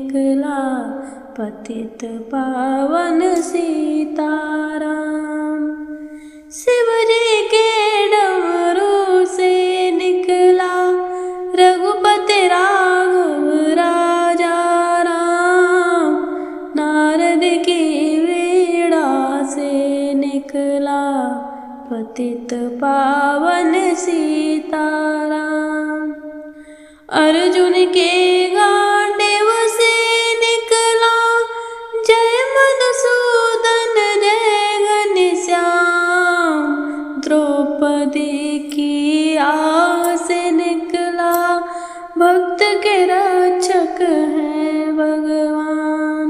निकला पतित पावन सीताराम। शिव जी के डमरू से निकला रघुपति राघव राजा राम। नारद की वीणा से निकला पतित पावन सीताराम। अर्जुन के गांडीव से निकला जय मधुसूदन जय घनश्याम। द्रौपदी की आह से निकला भक्त के रक्षक हैं भगवान।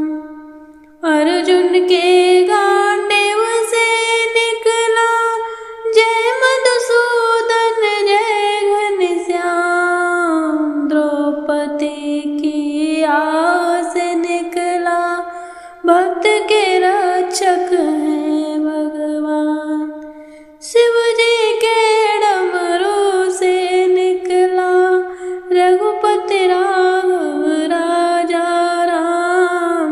अर्जुन के गांडीव से निकला जय मधुसूदन जय घनश्याम। द्रौपदी की आह से निकला भक्त के रक्षक हैं भगवान। शिव जी के डमरू से निकला रघुपति राघव राजा राम।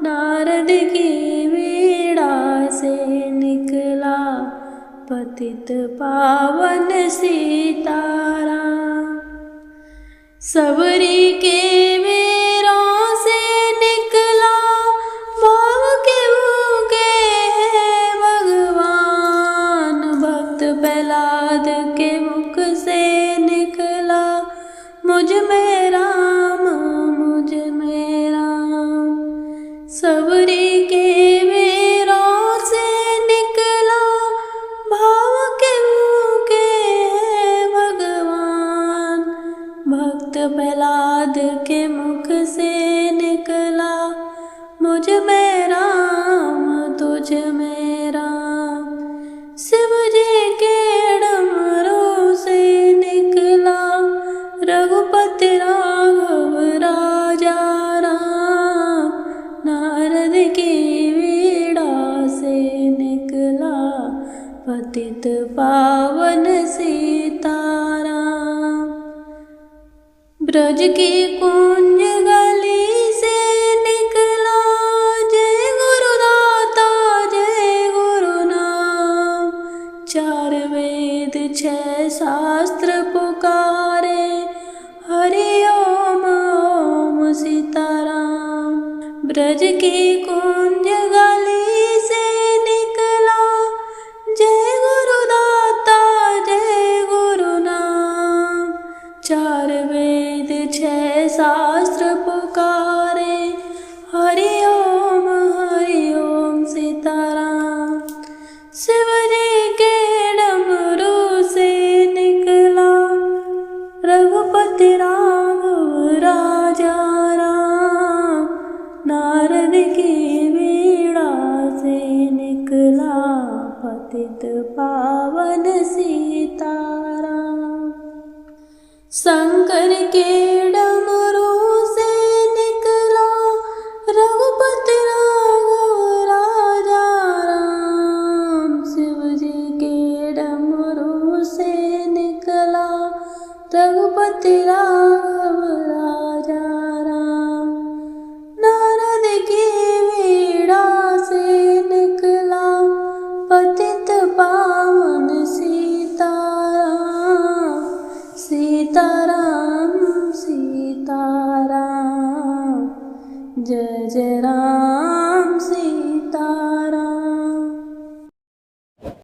नारद की वीणा से निकला पतित पावन सीताराम। सबरी के वीरों से निकला भाव के भूखे हैं भगवान। भक्त प्रहलाद के मुख से निकला मुझ में राम मुझ में राम। सबरी के वीरों से निकला भाव के भूखे हैं भगवान। भक्त प्रहलाद के मुख से निकला मुझ में राम तुझ में राम। शिव जी के डमरू से निकला रघुपति राघव राजा राम। नारद की वीणा से निकला पतित पावन सीताराम। ब्रज की कुंज गली से निकला जय गुरुदाता जय गुरुनाम। चार वेद छह शास्त्र पुकारे हरि ओम ओम सीताराम। ब्रज की कुंज गली से निकला जय गुरुदाता जय गुरुनाम। चार वेद छह शास्त्र पुकारे हरि ओम सीताराम। शिव जी के डमरू से निकला रघुपति राघव राजा राम। नारद की वीणा से निकला पतित पावन सीताराम। शंकर के डमरू से निकला रघुपति राघव राजा राम। शिव जी के डमरू से निकला रघुपति राघव राजा राम। नारद की वीणा से निकला पतित पावन सीताराम। सीताराम सीताराम जय जय राम।